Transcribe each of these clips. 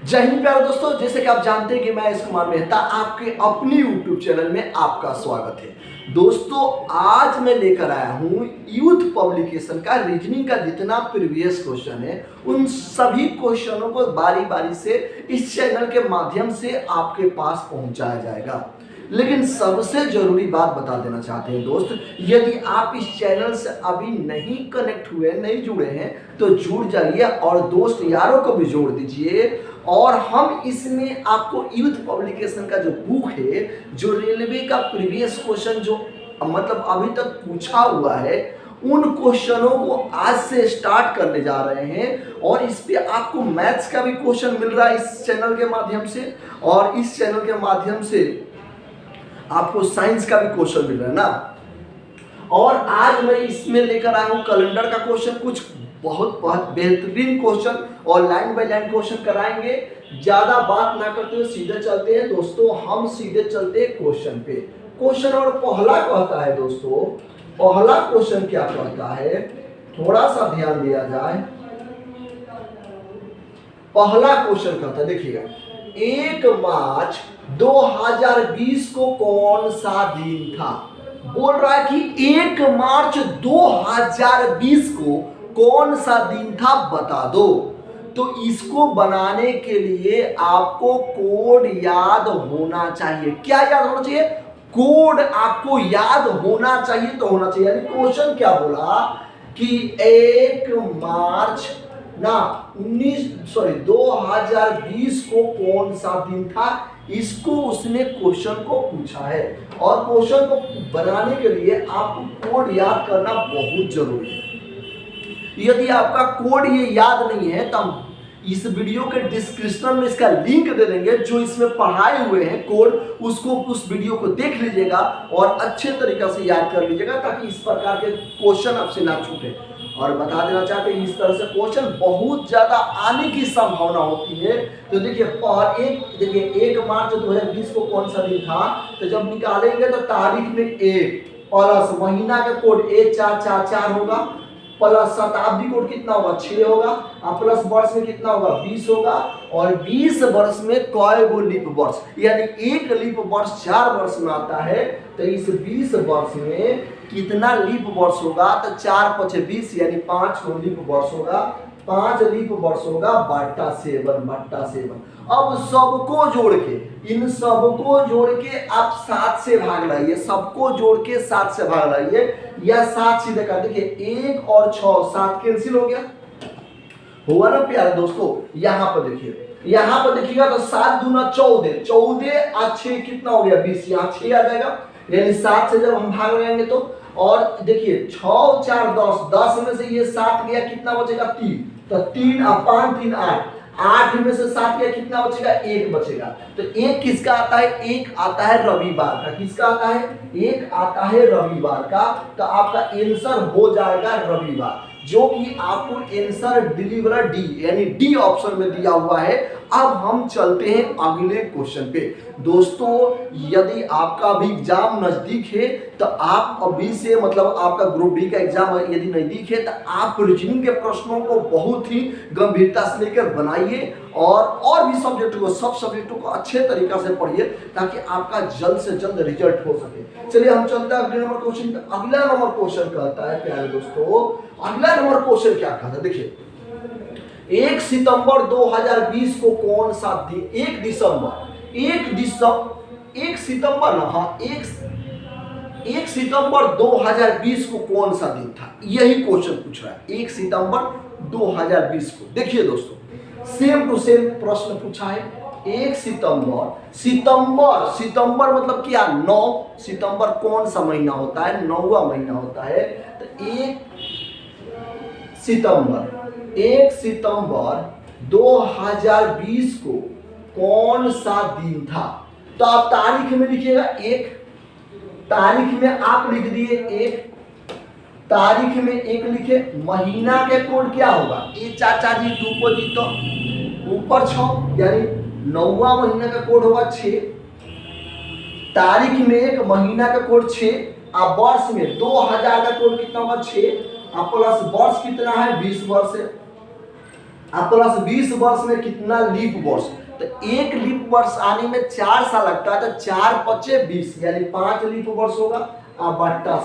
जय हिंद प्यारे दोस्तों, जैसे कि आप जानते हैं कि मैं एस कुमार मेहता आपके अपनी यूट्यूब चैनल में आपका स्वागत है। दोस्तों, आज मैं लेकर आया हूँ यूथ पब्लिकेशन का रीजनिंग का जितना प्रीवियस क्वेश्चन है उन सभी क्वेश्चनों को बारी बारी से इस चैनल के माध्यम से आपके पास पहुंचाया जाएगा। लेकिन सबसे जरूरी बात बता देना चाहते हैं दोस्त, यदि आप इस चैनल से अभी नहीं कनेक्ट हुए, नहीं जुड़े हैं तो जुड़ जाइए और दोस्त यारों को भी जोड़ दीजिए। और हम इसमें आपको यूथ पब्लिकेशन का जो बुक है, जो रेलवे का प्रीवियस क्वेश्चन जो मतलब अभी तक पूछा हुआ है, उन क्वेश्चनों को आज से स्टार्ट करने जा रहे हैं। और इस पे आपको मैथ्स का भी क्वेश्चन मिल रहा है इस चैनल के माध्यम से, और इस चैनल के माध्यम से आपको साइंस का भी क्वेश्चन मिल रहा है ना। और आज मैं इसमें लेकर आया हूँ कैलेंडर का क्वेश्चन, कुछ बहुत बेहतरीन क्वेश्चन और लाइन बाय लाइन क्वेश्चन कराएंगे। ज्यादा बात ना करते हुए सीधे चलते हैं दोस्तों, हम सीधे चलते हैं क्वेश्चन पे। क्वेश्चन और पहला कहता है दोस्तों, पहला क्वेश्चन क्या कहता है, थोड़ा सा ध्यान दिया जाए। पहला क्वेश्चन कहता है, देखिएगा, 1 मार्च 2020 को कौन सा दिन था। बोल रहा है कि 1 मार्च 2020 को कौन सा दिन था बता दो। तो इसको बनाने के लिए आपको कोड याद होना चाहिए। क्या याद होना चाहिए? कोड आपको याद होना चाहिए तो होना चाहिए। यानी क्वेश्चन क्या बोला कि 1 मार्च 2020 को कौन सा दिन था, इसको उसने क्वेश्चन को पूछा है। और क्वेश्चन को बनाने के लिए आपको कोड याद करना बहुत जरूरी है। यदि आपका कोड ये याद नहीं है तो हम इस वीडियो के डिस्क्रिप्शन में इसका लिंक दे देंगे, जो इसमें पढ़ाए हुए हैं कोड, उसको उस वीडियो को देख लीजिएगा और अच्छे तरीके से याद कर लीजिएगा, ताकि इस प्रकार के क्वेश्चन आपसे ना छूटे। और बता देना चाहते हैं, इस तरह से क्वेश्चन बहुत ज्यादा आने की संभावना होती है। तो देखिए, 1 मार्च 2020 को कौन सा दिन था, तो जब निकालेंगे तो तारीख में 1 प्लस महीना का कोड 1444 होगा, प्लस शताब्दी कोड कितना होगा 6 होगा, और प्लस वर्ष में कितना होगा 20 होगा। और 20 वर्ष में कई गो लीप वर्ष, यानी एक लीप वर्ष 4 वर्ष में आता है। तो इस 20 वर्ष में कितना लीप वर्ष होगा, तो 4 × 5 = 20, यानी 5 गो लीप वर्ष होगा। 5 लीप वर्ष होगा बट्टा 7। अब सबको जोड़ के, इन सबको जोड़ के आप 7 से भाग लाइए, सबको जोड़ के 7 से भाग लाइए, या 7 सीधे कर देखिए, 1 और 6 7 कैंसिल हो गया, हुआ ना प्यारे दोस्तों। यहाँ पर देखिए, यहाँ पर देखिएगा तो 7 दूना 14, 14 और 6 कितना हो गया 20, यहाँ 6 आ जाएगा, यानी 7 से जब हम भाग लगाएंगे तो। और देखिए 6 4 10, 10 में से ये 7 गया, कितना बचेगा 3, तो 3 और 5 3 8, 8 में से 7 गया, कितना बचेगा 1 बचेगा। तो 1 किसका आता है, 1 आता है रविवार का। किसका आता है, 1 आता है रविवार का। तो आपका आंसर हो जाएगा रविवार, जो कि आपको आंसर डिलीवर डी, यानी डी ऑप्शन में दिया हुआ है। अब हम चलते हैं अगले क्वेश्चन पे। दोस्तों, यदि आपका भी एग्जाम नजदीक है तो आप अभी से, मतलब आपका ग्रुप डी का एग्जाम यदि नजदीक है तो आप रीजनिंग के प्रश्नों को बहुत ही गंभीरता से लेकर बनाइए, और भी सब्जेक्ट को, सब सब्जेक्टों को अच्छे तरीके से पढ़िए, ताकि आपका जल्द से जल्द रिजल्ट हो सके। चलिए हम चलते हैं अगले नंबर क्वेश्चन पे। अगला नंबर क्वेश्चन कहता है प्यारे दोस्तों, अगला नंबर क्वेश्चन क्या कहता है, देखिए, 1 सितंबर 2020 को कौन सा दिन, 1 सितंबर ना, हाँ 1 सितंबर 2020 को कौन सा दिन था, यही क्वेश्चन पूछ रहा है। 1 सितंबर 2020 को, देखिए दोस्तों, सेम टू सेम प्रश्न पूछा है। 1 सितंबर मतलब क्या, 9 सितंबर कौन सा महीना होता है, 9वां महीना होता है। तो 1 सितंबर 2020 को कौन सा दिन था, तो आप तारीख में लिखिएगा 1, तारीख में आप लिख दिए 1, तारीख में 1 लिखे। महीना के कोड क्या होगा, ये चाचा जी डिपोजिट तो ऊपर 6, यानी 9वां महीना का कोड होगा 6। तारीख में 1, महीना का कोड 6, और वर्ष में 2000 का कोड कितना होगा 6, और प्लस वर्ष कितना है 20 वर्ष है। अब प्लस 20 वर्ष में कितना लीप वर्ष, तो एक लीप वर्ष आने में 4 साल लगता है, तो 4 पचे 20 यानी 5 लीप वर्ष होगा। अब बट्टा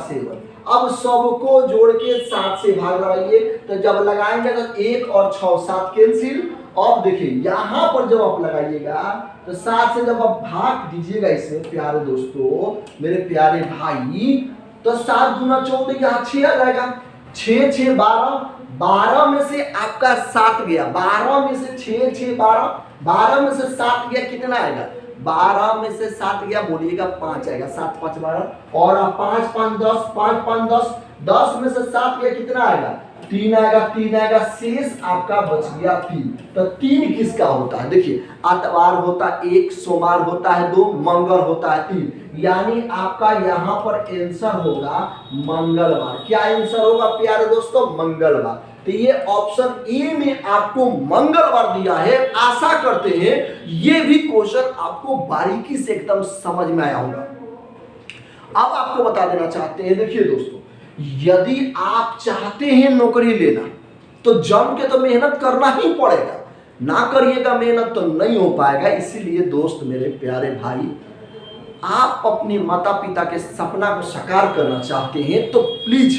7 अब सबको जोड़ के 7 से भाग लगाइए, तो जब लगाएंगे तो 1 और 6 7 कैंसिल। अब देखिए यहाँ पर जब आप लगाइएगा तो 7 से जब आप भाग दीजिएगा इसे प्यारे दोस्तों, मेरे प्यारे भाई, तो 7 गुना 14 यहाँ 6 आ जाएगा, 6 6 12, 12 में से आपका 7 गया, 12 में से 6 6 12, 12 में से 7 गया, कितना आएगा, 12 में से 7 गया, बोलिएगा 5 आएगा, 7 5 12, और 5 5 10, 5 5 10, 10 में से 7 गया, कितना आएगा, 3 आएगा, 3 आएगा, शेष आपका बच गया 3। तो 3 किसका होता है, देखिए आतवार होता है 1, सोमवार होता है 2, मंगल होता है 3, यानी आपका यहाँ पर आंसर होगा मंगलवार। क्या आंसर होगा प्यारे दोस्तों, मंगलवार। तो ये ऑप्शन ए में आपको मंगलवार दिया है। आशा करते हैं ये भी क्वेश्चन आपको बारीकी से एकदम समझ में आया होगा। अब आपको बता देना चाहते हैं, देखिए दोस्तों, यदि आप चाहते हैं नौकरी लेना तो जम के तो मेहनत करना ही पड़ेगा, ना करिएगा मेहनत तो नहीं हो पाएगा। इसीलिए दोस्त मेरे प्यारे भाई, आप अपने माता पिता के सपना को साकार करना चाहते हैं तो प्लीज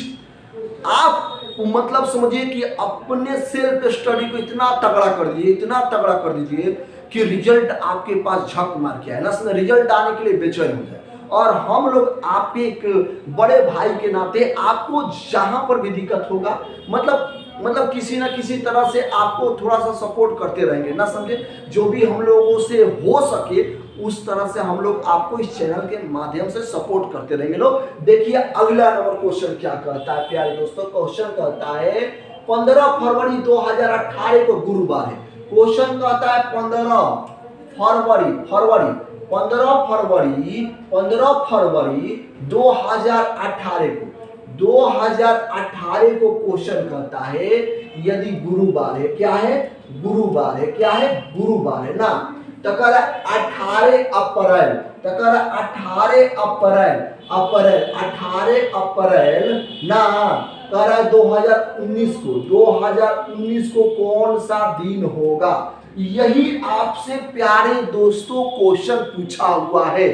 आप मतलब समझिए कि अपने सेल्फ स्टडी को इतना तगड़ा कर दीजिए, इतना तगड़ा कर दीजिए कि रिजल्ट आपके पास झक मार के आए ना, रिजल्ट आने के लिए बेचैन हो जाए। और हम लोग आपके एक बड़े भाई के नाते आपको जहां पर भी दिक्कत होगा मतलब किसी ना किसी तरह से आपको थोड़ा सा सपोर्ट करते रहेंगे, ना समझे, जो भी हम लोगों से हो सके उस तरह से हम लोग आपको इस चैनल के माध्यम से सपोर्ट करते रहेंगे। लोग देखिए अगला नंबर क्वेश्चन क्या कहता है प्यारे दोस्तों, क्वेश्चन कहता है 15 फरवरी 2018 को गुरुवार है। क्वेश्चन कहता है 15 फरवरी 2018 को क्वेश्चन कहता है यदि गुरुवार है, क्या है, गुरुवार है, क्या है, गुरुवार है ना, तो कह रहा 18 अप्रैल, तो कह रहा 18 अप्रैल ना, कह रहा है 2019 को कौन सा दिन होगा। यही आपसे प्यारे दोस्तों क्वेश्चन पूछा हुआ है,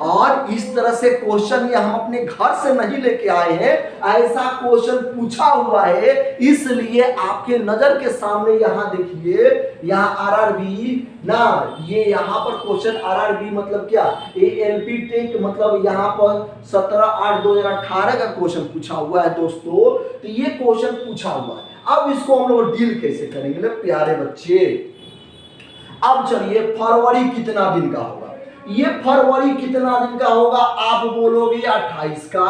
और इस तरह से क्वेश्चन ये हम अपने घर से नहीं लेके आए हैं, ऐसा क्वेश्चन पूछा हुआ है। इसलिए आपके नजर के सामने यहाँ देखिए, यहाँ आरआरबी ना, ये यहाँ पर क्वेश्चन आरआरबी मतलब क्या, एएलपी टेक मतलब यहाँ पर 17/8/2018 का क्वेश्चन पूछा हुआ है दोस्तों। तो ये क्वेश्चन पूछा हुआ है। अब इसको हम लोग डील कैसे करेंगे प्यारे बच्चे। अब चलिए फरवरी कितना दिन का होगा, ये फरवरी कितना दिन का होगा, आप बोलोगे 28 का।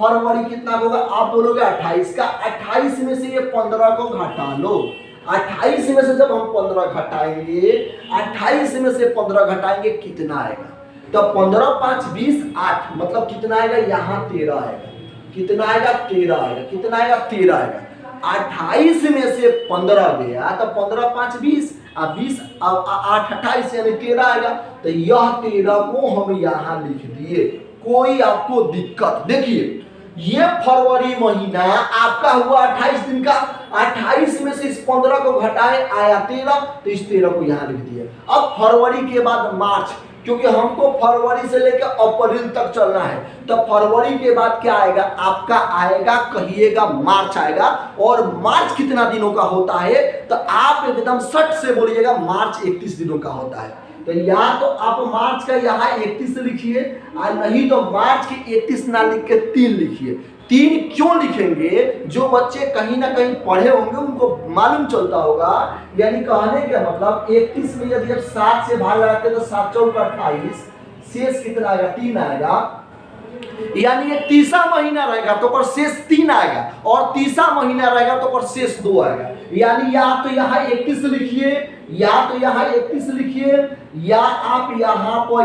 फरवरी कितना होगा, आप बोलोगे 28 का। 28 में से ये 15 को घटा लो, 28 में से जब हम 15 घटाएंगे, 28 में से 15 घटाएंगे कितना आएगा, तो 15 5 20 8 मतलब कितना आएगा, यहाँ 13 आएगा, कितना आएगा 13 आएगा, कितना आएगा 13 आएगा। 28 में से 15 गया तो 15 5 20 अब 20 8 28 यानी 13 आएगा। तो यह 13 को हम यहाँ लिख दिए, कोई आपको दिक्कत, देखिए ये फरवरी महीना आपका हुआ 28 दिन का, 28 में से इस 15 को घटाए आया 13, तो इस 13 को यहाँ लिख दिया। अब फरवरी के बाद मार्च, क्योंकि हमको फरवरी से लेकर अप्रैल तक चलना है, तो फरवरी के बाद क्या आएगा, आपका आएगा, कहिएगा मार्च आएगा। और मार्च कितना दिनों का होता है, तो आप एकदम सट से बोलिएगा मार्च 31 दिनों का होता है। तो या तो आप मार्च का यहाँ 31 लिखिए, और नहीं तो मार्च के 31 ना लिख के 3 लिखिए। 3 क्यों लिखेंगे, जो बच्चे कहीं ना कहीं पढ़े होंगे उनको मालूम चलता होगा, यानी कहने का मतलब 31 में यदि आप 7 से भाग लगाते तो 7 चौका 28, शेष कितना आएगा 3 आएगा, यानी ये तीसरा महीना रहेगा तो पर शेष 3 आएगा, और तीसरा महीना रहेगा तो पर शेष 2 आएगा। यानी या तो यहाँ 31 लिखिए, या तो यहाँ 31 लिखिए, या आप यहाँ पर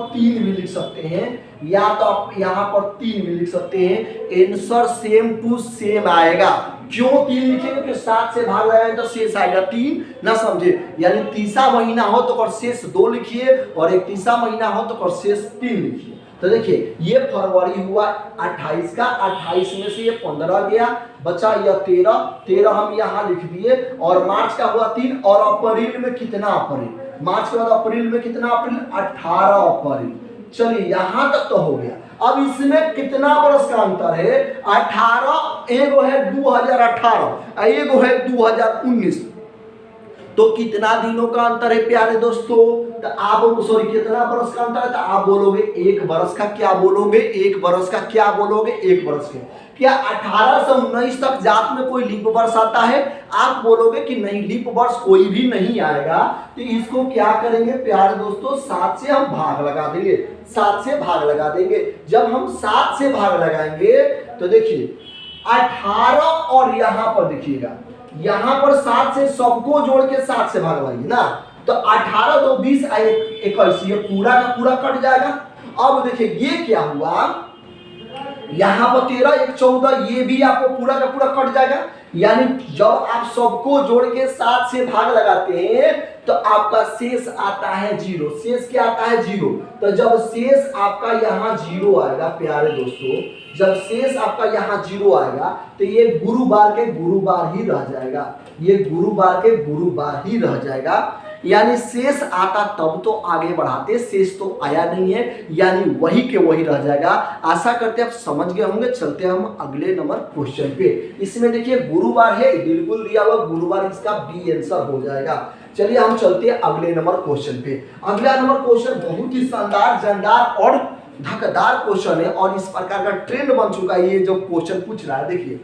3 भी लिख सकते हैं, या तो आप यहाँ पर 3 भी लिख सकते हैं। आंसर सेम टू सेम आएगा। क्यों 3 लिखेंगे, कि 7 से भाग लगाएंगे तो शेष आएगा 3, ना समझे। यानी तीसरा महीना हो तो पर शेष 2 लिखिए, और 31वां महीना हो तो पर शेष 3 लिखिए। तो देखिए ये फरवरी हुआ 28 का, 28 में से ये 15 गया, बचा यह 13, 13 हम यहाँ लिख दिए, और मार्च का हुआ 3, और अप्रैल में कितना अप्रैल, मार्च के बाद अप्रैल में कितना अप्रैल, 18 अप्रैल। चलिए यहाँ तक तो हो गया। अब इसमें कितना वर्ष का अंतर है, 18, एगो है 2018, एगो है 2019, तो कितना दिनों का अंतर है प्यारे दोस्तों, तो आप सॉरी कितना वर्ष का अंतर है, तो आप बोलोगे एक वर्ष का, क्या बोलोगे, एक वर्ष का, क्या बोलोगे, एक वर्ष का। क्या 18 से 19 तक जात में कोई लीप वर्ष आता है, आप बोलोगे कि नहीं लीप वर्ष कोई भी नहीं आएगा। तो इसको क्या करेंगे प्यारे दोस्तों, 7 से हम भाग लगा देंगे, 7 से भाग लगा देंगे। जब हम 7 से भाग लगाएंगे तो देखिए 18, और यहाँ पर देखिएगा यहाँ पर 7 से सबको जोड़ के 7 से भाग लगाएंगे ना, तो 18 2 20 21, ये पूरा का पूरा कट जाएगा। अब देखिए ये क्या हुआ, यहाँ पर 13 1 14, ये भी आपको पूरा का पूरा कट जाएगा। यानी जब आप सबको जोड़ के 7 से भाग लगाते हैं तो आपका शेष आता है 0। शेष क्या आता है, 0। तो जब शेष आपका यहाँ 0 आएगा प्यारे दोस्तों, जब शेष आपका यहाँ 0 आएगा तो ये गुरुवार के गुरुवार ही रह जाएगा, ये गुरुवार के गुरुवार ही रह जाएगा। यानी शेष आता तब तो आगे बढ़ाते, शेष तो आया नहीं है, यानी वही के वही रह जाएगा। आशा करते हैं आप समझ गए होंगे। चलते हैं हम अगले नंबर क्वेश्चन पे। इसमें देखिए गुरुवार है, बिल्कुल दिया हुआ गुरुवार, इसका बी आंसर हो जाएगा। चलिए हम चलते हैं अगले नंबर क्वेश्चन पे। अगला नंबर क्वेश्चन बहुत ही शानदार, जानदार और धकदार क्वेश्चन है, और इस प्रकार का ट्रेंड बन चुका है। ये जो क्वेश्चन पूछ रहा है, देखिए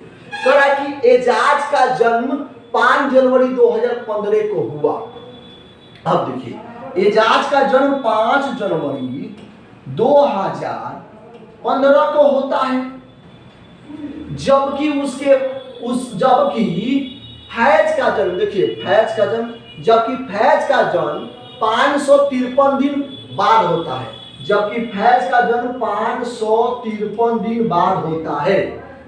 कह रहा है कि एजाज का जन्म 5 जनवरी 2015 को हुआ। अब देखिए एजाज का जन्म 5 जनवरी 2015 को होता है, जबकि जबकि फैज का जन्म, देखिए फैज का जन्म, जबकि फैज का जन्म 553 दिन बाद होता है, जबकि फैज का जन्म 553 दिन बाद होता है।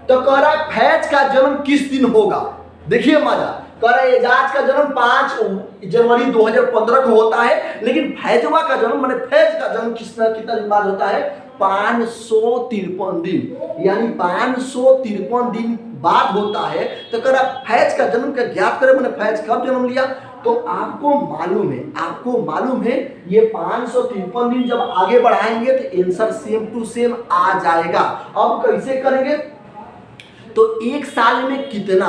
तो कह रहा है फैज का जन्म किस दिन होगा, देखिए मजा, कह रहा है एजाज का जन्म 5 जनवरी 2015 को होता है, लेकिन फैजवा का जन्म माने फैज का जन्म कितना दिन बाद होता है, 553 दिन, यानी 553 दिन बाद होता है। तो कह रहा फैज का जन्म का ज्ञात करें, मैंने फैज कब जन्म लिया, तो आपको मालूम है ये 553 दिन जब आगे बढ़ाएंगे तो आंसर सेम टू सेम आ जाएगा। अब कैसे करेंगे, तो एक साल में कितना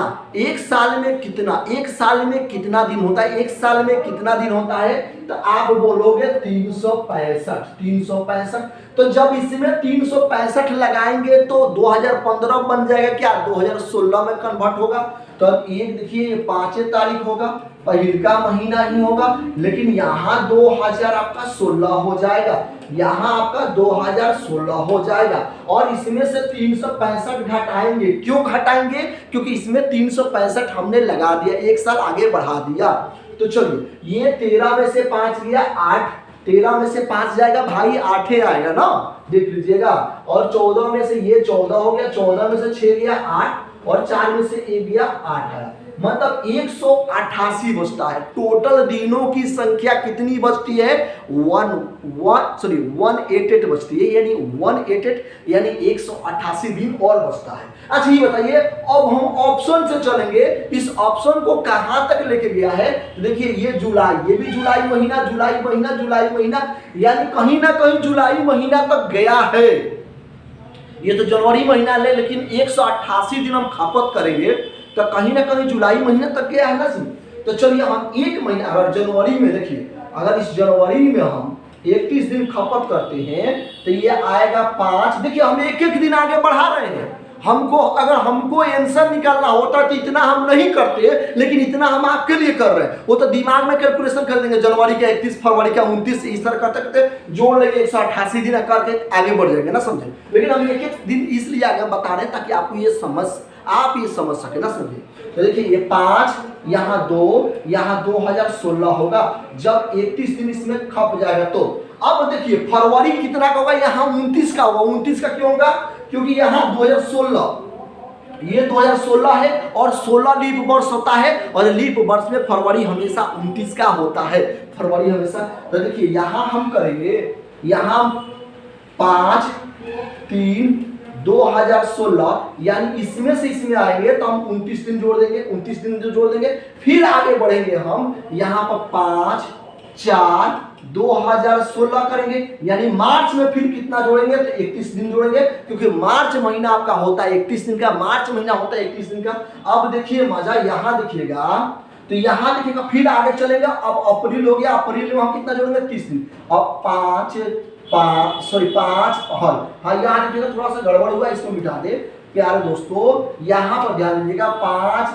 दिन होता है, एक साल में कितना दिन होता है, तो आप बोलोगे 365। तो जब इसमें 365 लगाएंगे तो 2015 बन जाएगा, क्या 2016 में कन्वर्ट होगा। तो अब एक देखिए 5 तारीख होगा, पहिलका महीना ही होगा, लेकिन यहाँ 2000 आपका 16 हो जाएगा, यहाँ आपका 2016 हो जाएगा। और इसमें से 365 घटाएंगे, क्यों घटाएंगे, क्योंकि इसमें 365 हमने लगा दिया, एक साल आगे बढ़ा दिया। तो चलिए ये 13 में से 5 गया 8, 13 में से 5 जाएगा भाई 8 आएगा ना, देख लीजिएगा। और 14 में से ये 14 हो गया, 14 में से 6 गया 8, और 4 में से 1 गया 8 आया, मतलब 188 बचता है। टोटल दिनों की संख्या कितनी बचती है, 188 बचती है, यानी 188 यानी 188 दिन और बचता है। अच्छा ये बताइए, अब हम ऑप्शन से चलेंगे, इस ऑप्शन को कहां तक लेके गया है, देखिए ये जुलाई, ये भी जुलाई महीना, यानी कहीं ना कहीं जुलाई महीना तक गया है। ये तो जनवरी महीना ले, लेकिन 188 दिन हम खपत करेंगे तो कहीं ना कहीं जुलाई महीना तक गया है ना जी। तो चलिए हम एक महीना, अगर जनवरी में देखिए, अगर इस जनवरी में हम 31 दिन खपत करते हैं तो ये आएगा 5। देखिए हम एक एक दिन आगे बढ़ा रहे हैं। अगर हमको आंसर निकालना होता तो इतना हम नहीं करते, लेकिन इतना हम आपके लिए कर रहे हैं। वो तो दिमाग में कैलकुलेशन कर देंगे, जनवरी का 31, फरवरी का 29, इस तरह करते करते जोड़ लेंगे 188 दिन करके आगे बढ़ जाएंगे ना, समझे। लेकिन हम एक एक दिन इसलिए आगे बता रहे हैं ताकि आप ये समझ सके ना, समझे। तो देखिए ये 5, यहाँ 2, यहाँ 2016 होगा, जब 31 दिन इसमें खप जाएगा। तो अब देखिए फरवरी कितना का होगा, यहाँ 29 का होगा। 29 का क्यों होगा, क्योंकि यहाँ 2016, ये 2016 है और 16 लीप वर्ष होता है, और लीप वर्ष में फरवरी हमेशा 29 का होता है, फरवरी हमेशा। तो देखिए यहाँ हम करेंगे, यहाँ 5 3 2016, यानी इसमें से इसमें आएंगे तो हम 29 दिन जोड़ देंगे, 29 दिन जो जोड़ देंगे, फिर आगे बढ़ेंगे हम यहाँ पर 5 4 2016 करेंगे, यानी मार्च में फिर कितना जोड़ेंगे तो 31 दिन जोड़ेंगे, क्योंकि मार्च महीना आपका होता है 31 दिन का, मार्च महीना होता है 31 दिन का। अब देखिए मजा, यहाँ देखिएगा तो यहाँ देखिएगा, फिर आगे चलेगा, अब अप्रैल हो गया, अप्रैल में हम कितना जोड़ेंगे 30 दिन, अब 5 हाँ यहाँ देखिएगा थोड़ा सा गड़बड़ हुआ, इसको मिटा दे प्यारे दोस्तों, यहाँ पर ध्यान दीजिएगा 5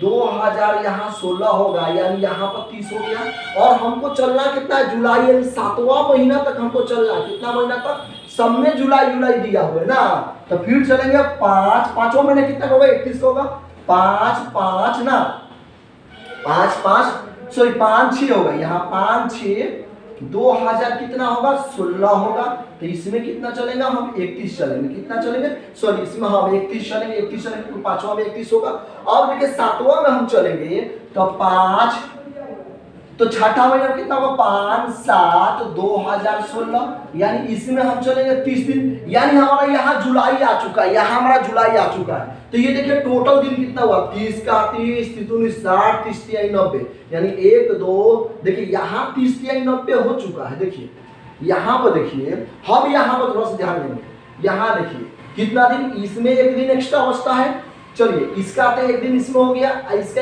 2000 यहाँ 16 होगा, यानी यहाँ पर 30 हो गया, और हमको चलना कितना है जुलाई, यानी 7वां महीना तक हमको चलना, कितना महीना तक, सब में जुलाई दिया हुआ है ना, तो फिर चलेंगे 5वां महीने कितना होगा 31 होगा, 5 ना 5 6 होगा, यहाँ 5 6 2000 कितना होगा 16 होगा, तो इसमें कितना चलेगा हम 31 चलेंगे, कितना चलेंगे सॉरी इसमें हम 31 चलेंगे, 31 चलेंगे तो 5वां में 31 होगा। अब देखिए 7वां में हम चलेंगे तो 5, तो छठा महीना कितना होगा 5 7 2016, यानी इसमें हम चलेंगे 30 दिन, यानी हमारा यहाँ जुलाई आ चुका है, यहाँ हमारा जुलाई आ चुका है, तो ये देखिए टोटल दिन कितना हुआ 30 का 30 30 60 30 तिहाई 90, यानी 1 2 देखिए यहाँ 30 तिहाई 90 हो चुका है। देखिए यहाँ पर देखिए, हम यहाँ पर थोड़ा सा ध्यान देंगे, यहाँ देखिए कितना दिन, इसमें एक दिन एक्स्ट्रा बचता है, चलिए इसका तो एक दिन इसमें हो गया, इसका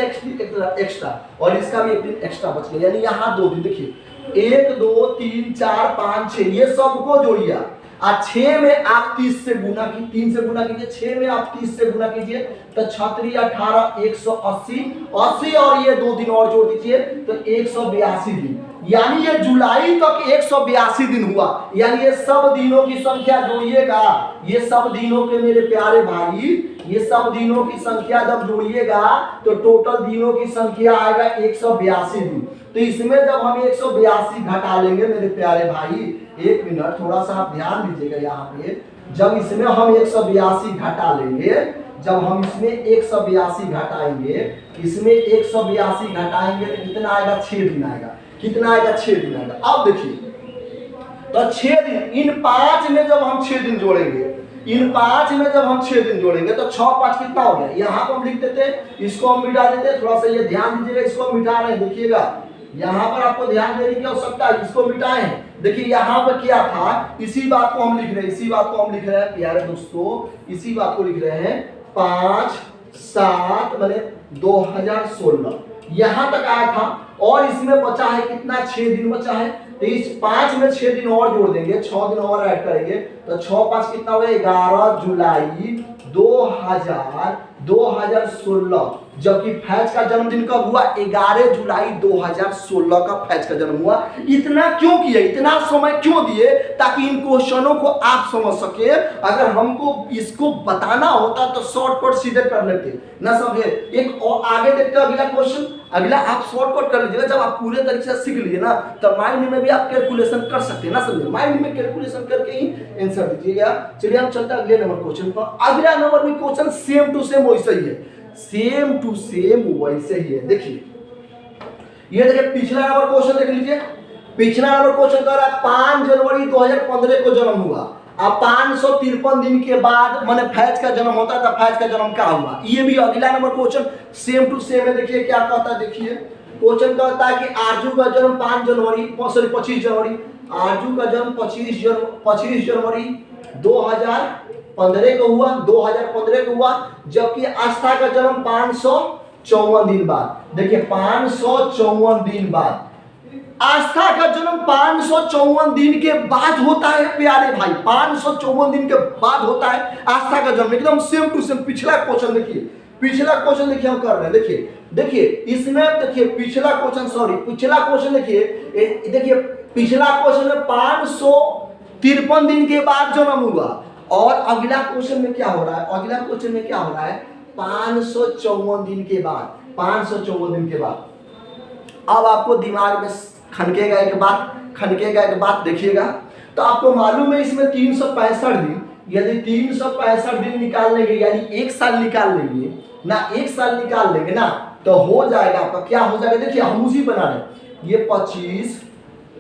एक्स्ट्रा और इसका भी एक दिन एक्स्ट्रा बच गया, यानी यहाँ 2 दिन। देखिए 1 2 3 4 5 6 ये सबको जोड़िए, 6 में आप 30 से गुना की, 3 से गुना कीजिए, 6 में आप 30 से गुना कीजिए तो 36 18 180 और ये 2 दिन और जोड़ दीजिए तो 182 दिन, यानी ये जुलाई तक 182 दिन हुआ, यानी ये सब दिनों की संख्या जोड़िएगा, ये सब दिनों के मेरे प्यारे भाई, ये सब दिनों की संख्या जब जोड़िएगा तो टोटल दिनों की संख्या आएगा 182 दिन। तो इसमें जब हम 182 घटा लेंगे मेरे प्यारे भाई, एक मिनट थोड़ा सा आप ध्यान दीजिएगा यहाँ पे, जब इसमें हम 182 घटा लेंगे, जब हम इसमें 182 घटाएंगे, इसमें 182 घटाएंगे तो कितना आएगा 6 दिन आएगा, कितना आएगा 6 दिन आएगा। अब देखिए तो 6 दिन, इन 5 में जब हम 6 दिन जोड़ेंगे, इन 5 में जब हम 6 दिन जोड़ेंगे तो 6 5 कितना हो गया, यहाँ पर हम लिख देते, इसको हम मिटा देते, थोड़ा सा ये ध्यान दीजिएगा, इसको मिटा रहे हैं, देखिएगा यहाँ पर आपको ध्यान देने की आवश्यकता है, इसको मिटाए हैं। देखिए यहाँ पर क्या था, इसी बात को हम लिख रहे हैं, इसी बात को हम लिख रहे हैं प्यारे दोस्तों, इसी बात को लिख रहे हैं 5 7 मैंने 2016 यहाँ तक आया था, और इसमें बचा है कितना 6 दिन बचा है, तो इस 5 में 6 दिन और जोड़ देंगे, 6 दिन और ऐड करेंगे तो 6 5 कितना हो गया 11 जुलाई 2016, जबकि फैज का जन्मदिन कब हुआ 11 जुलाई 2016 का फैज का जन्म हुआ। इतना क्यों किया, इतना समय क्यों दिए, ताकि इन क्वेश्चनों को आप समझ सके, अगर हमको इसको बताना होता तो शॉर्टकट सीधे कर लेते, ना समझे। एक और आगे देखते हो अगला क्वेश्चन, अगला आप शॉर्टकट कर लीजिएगा, जब आप पूरे तरीके से सीख लीजिए ना तो माइंड में भी आप कैलकुलेशन कर सकते हैं, ना समझे, माइंड में कैलकुलेशन करके ही आंसर दीजिएगा। चलिए हम चलते हैं अगले नंबर क्वेश्चन पर। अगला नंबर में क्वेश्चन सेम टू सेम वैसे ही है, सेम टू सेम वैसे ही है। देखिए ये देखिए पिछला नंबर क्वेश्चन देख लीजिए, पिछला नंबर क्वेश्चन कर रहा है 5 जनवरी 2015 को जन्म हुआ, अब 553 दिन के बाद माने फैज का जन्म होता है, तो फैज का जन्म क्या हुआ। ये भी अगला number question same to same है। देखिए क्या कहता है, देखिए क्वेश्चन कहता है कि आरजू का जन्म 25 जनवरी, आरजू का जन्म 25 जनवरी 2015 को हुआ, 2015 को हुआ, जबकि आस्था का जन्म 554 दिन बाद। देखिए 554 दिन बाद, आस्था का जन्म 554 दिन के बाद होता है प्यारे भाई, 554 दिन के बाद होता है आस्था का जन्म, एकदम सेम टू सेम। पिछला क्वेश्चन देखिए, पिछला क्वेश्चन देखिए हम कर रहे हैं, देखिए इसमें देखिए पिछला क्वेश्चन देखिए पिछला क्वेश्चन में 553 दिन के बाद जन्म हुआ, और अगला क्वेश्चन में क्या हो रहा है, अगला क्वेश्चन में क्या हो रहा है 554 दिन के बाद, 554 दिन के बाद। अब आपको दिमाग में खनकेगा एक बात देखिएगा, तो आपको मालूम है इसमें 365 दिन, यदि 365 दिन निकाल लेंगे यानी एक साल निकाल लेंगे ना, एक साल निकाल लेंगे ना, तो हो जाएगा आपका क्या हो जाएगा। देखिए हम उसी बना रहे, ये 25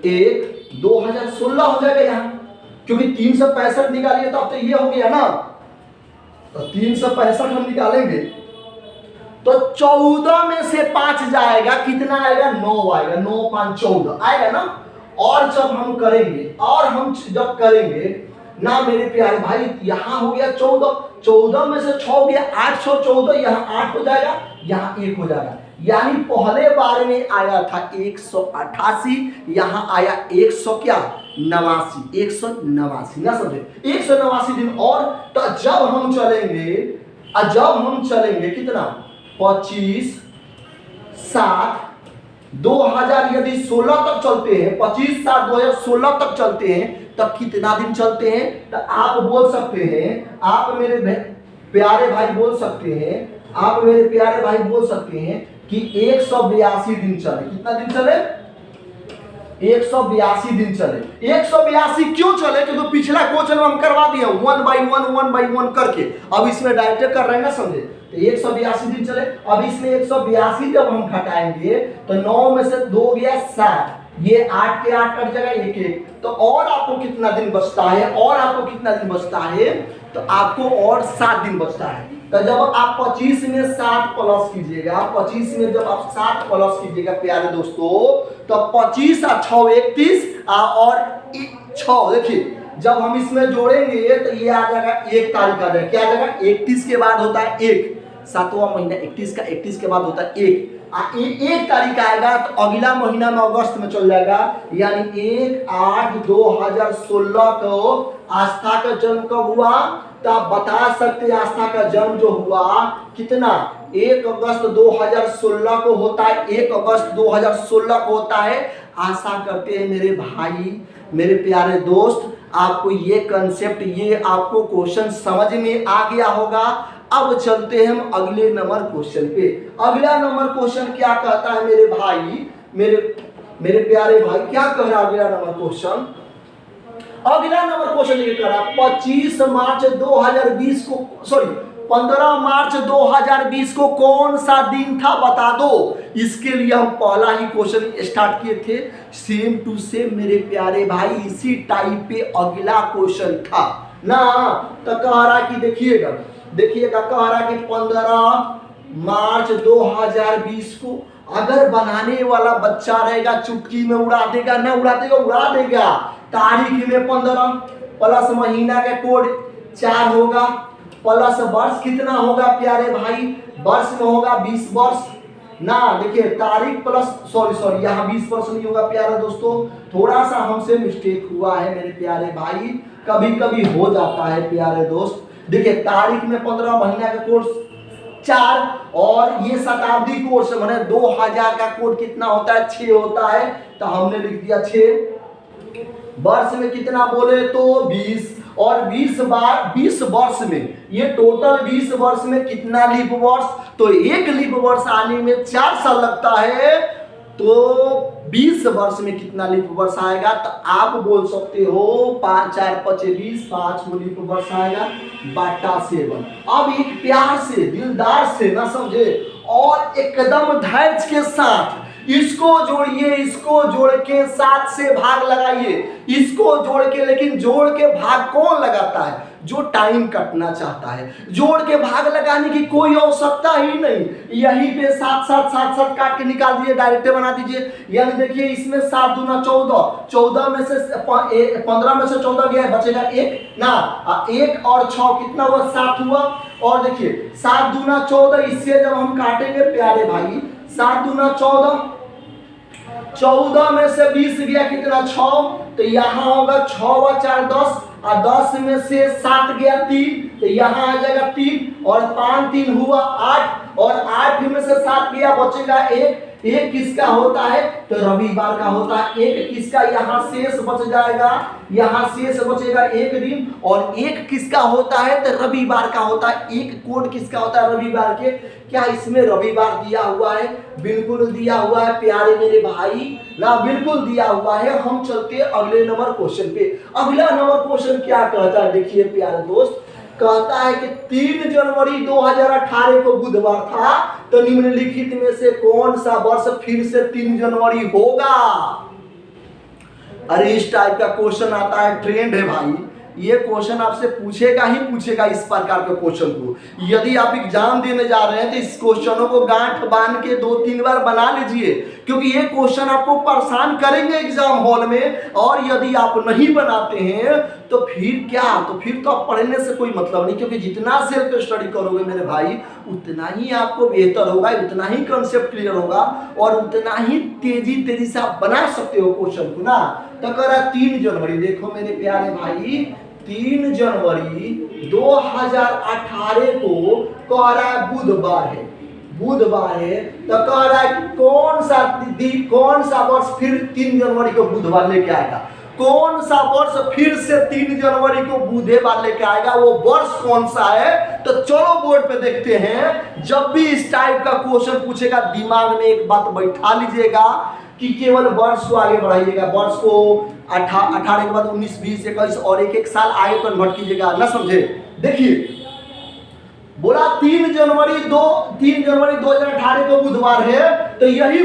1 2016 हो जाएगा यहाँ, क्योंकि 365 निकालिए तो अब तो ये हो गया ना, तो 365 हम निकालेंगे तो 14 में से 5 जाएगा, कितना आएगा? 9 आएगा। 9 5 14 आएगा ना। और जब हम करेंगे, और हम जब करेंगे ना मेरे प्यारे भाई, यहां हो गया 14, 14 में से 6 हो गया 8, 6 14, यहाँ 8 हो जाएगा, यहाँ 1 हो जाएगा। यानी पहले बार में आया था 188, यहाँ आया 100 क्या 89, 189 ना समझे, 189 दिन। और तो जब हम चलेंगे कितना 25 7 2000, यदि 16 तक चलते हैं, 25 7 2016 तक चलते हैं, तब कितना दिन चलते हैं? तो आप बोल सकते हैं, आप मेरे प्यारे भाई बोल सकते हैं, आप मेरे प्यारे भाई बोल सकते हैं कि 182 दिन चले। कितना दिन चले? 182 दिन चले। 182 क्यों चले? क्योंकि पिछला क्वेश्चन हम करवा दिए 1 by 1 करके, अब इसमें डायरेक्ट कर रहे हैं ना, समझे? तो 182 दिन चले। अब इसमें 182 जब हम घटाएंगे तो 9 में से 2 गया 7, ये 8 के 8 कट जाएगा, 1 1, तो और आपको कितना दिन बचता है? और आपको कितना दिन बचता है? तो आपको और 7 दिन बचता है। तो जब आप 25 में 7 प्लस कीजिएगा, 25 में जब आप 7 प्लस कीजिएगा प्यारे दोस्तों, तो 25 और 6 31 और 6, देखिए जब हम इसमें जोड़ेंगे तो ये आ जाएगा 1 तारीख आ जाएगा। क्या आ जाएगा? 31 के बाद होता है 1, 7वां महीना 31 का, 31 के बाद होता है 1 तारीख आएगा तो अगला महीना में अगस्त में चल जाएगा। यानी 1/8/2016 को आस्था का जन्म कब हुआ? तो आप बता सकते हैं आस्था का जन्म जो हुआ कितना 1 अगस्त 2016 को होता है। 1 अगस्त 2016 को होता है। आशा करते हैं मेरे भाई, मेरे प्यारे दोस्त, आपको ये कंसेप्ट, ये आपको क्वेश्चन समझ में आ गया होगा। अब चलते हैं हम अगले नंबर क्वेश्चन पे। अगला नंबर क्वेश्चन क्या कहता है मेरे भाई, मेरे प्यारे भाई, क्या कह रहा है अगला नंबर क्वेश्चन? अगला नंबर क्वेश्चन ये कह रहा 25 मार्च 2020 को, सॉरी 15 मार्च 2020 को कौन सा दिन था बता दो। इसके लिए हम पहला ही क्वेश्चन स्टार्ट किए थे, सेम टू सेम मेरे प्यारे भाई इसी टाइप पे अगला क्वेश्चन था ना। तो कह रहा कि देखिएगा कह रहा कि 15 मार्च 2020 को अगर बनाने वाला बच्चा रहेगा चुटकी में उड़ा देगा, ना उड़ा देगा, उड़ा देगा। तारीख में 15 प्लस महीना का कोड 4 होगा, प्लस वर्ष कितना होगा प्यारे भाई? वर्ष में होगा 20 वर्ष ना। देखिए तारीख प्लस सॉरी यहाँ 20 वर्ष नहीं होगा प्यारे दोस्तों, थोड़ा सा हमसे मिस्टेक हुआ है मेरे प्यारे भाई, कभी कभी हो जाता है प्यारे दोस्त। देखिए तारीख में 15, महीना का कोर्स 4, और ये शताब्दी कोर्स मैंने 2000 का कोड कितना होता है? 6 होता है, तो हमने लिख दिया 6। वर्ष में कितना बोले तो 20, और 20 वर्ष में, ये टोटल 20 वर्ष में कितना लीप वर्ष? तो एक लीप वर्ष आने में 4 साल लगता है, तो 20 वर्ष में कितना लीप वर्ष आएगा? तो आप बोल सकते हो 5 4 5 20, 5 लीप वर्ष आएगा बटा 7। अब एक प्यार से, दिलदार से ना समझे, और एकदम धैर्य के साथ इसको जोड़िए, इसको जोड़ के 7 से भाग लगाइए, इसको जोड़ के, लेकिन जोड़ के भाग कौन लगाता है? जो टाइम कटना चाहता है। जोड़ के भाग लगाने की कोई आवश्यकता ही नहीं, यहीं पे 7 7 7 7 काट के निकाल दीजिए, डायरेक्ट बना दीजिए। यानी देखिए इसमें 7 दूना 14, 14 में से 15 में से 14 गया, बचेगा 1 ना, 1 और 6 कितना हुआ? 7 हुआ। और देखिए 7 दूना 14, इससे जब हम काटेंगे प्यारे भाई, 7 दूना 14, 14 में से 20 गया कितना? 6, तो यहाँ होगा 6 और 4 10, और 10 में से 7 गया 3, तो यहाँ आ जाएगा 3, और 5 3 हुआ 8, और 8 में से 7 गया, बचेगा 1। 1 किसका होता है? तो रविवार का होता है। 1 किसका? यहाँ शेष बच जाएगा, यहाँ शेष बचेगा 1 दिन, और 1 किसका होता है? तो रविवार का होता है। 1 कोड किसका होता है? रविवार के। क्या इसमें रविवार दिया हुआ है? बिल्कुल दिया हुआ है प्यारे मेरे भाई ना, बिल्कुल दिया हुआ है। हम चलते हैं अगले नंबर क्वेश्चन पे। अगला नंबर क्वेश्चन क्या कहता है? देखिए प्यारे दोस्त, कहता है कि 3 जनवरी 2018 को बुधवार था, तो निम्नलिखित में से कौन सा वर्ष फिर से 3 जनवरी होगा? अरे इस टाइप का क्वेश्चन आता है, ट्रेंड है भाई। ये क्वेश्चन आपसे पूछेगा ही पूछेगा इस प्रकार के क्वेश्चन को। यदि आप एग्जाम देने जा रहे हैं तो इस क्वेश्चनों को गांठ बांध के 2-3 बार बना लीजिए, क्योंकि ये क्वेश्चन आपको परेशान करेंगे एग्जाम हॉल में। और यदि आप नहीं बनाते हैं तो फिर क्या, तो फिर तो आप पढ़ने से कोई मतलब नहीं, क्योंकि जितना सेल्फ स्टडी करोगे मेरे भाई उतना ही आपको बेहतर होगा, उतना ही कंसेप्ट क्लियर होगा और उतना ही तेजी से आप बना सकते हो क्वेश्चन को ना। तो कह रहा 3 जनवरी, देखो मेरे प्यारे भाई 3 जनवरी 2018 को कह रहा है बुधवार है, बुधवार है। तो कह रहा है कौन सा वर्ष फिर 3 जनवरी को बुधवार लेके आएगा, कौन सा वर्ष फिर से 3 जनवरी को बुधवार लेके आएगा, वो वर्ष कौन सा है। तो चलो बोर्ड पे देखते हैं। जब भी इस टाइप का क्वेश्चन पूछेगा दिमाग में एक बात बैठा लीजिएगा कि केवल वर्ष को आगे बढ़ाइएगा, वर्ष को 18 के बाद 19, 20, 21 और एक साल आगे कन्वर्ट कीजिएगा, ना समझे। देखिए बोला 3 जनवरी 2018 को बुधवार है, तो यही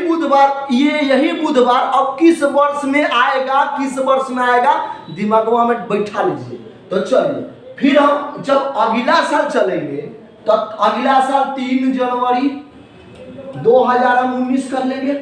बुधवार अब किस वर्ष में आएगा, किस वर्ष में आएगा दिमाग में बैठा लीजिए। तो चलिए फिर हम जब अगला साल चलेंगे तो अगला साल 3 जनवरी 2019 कर लेंगे।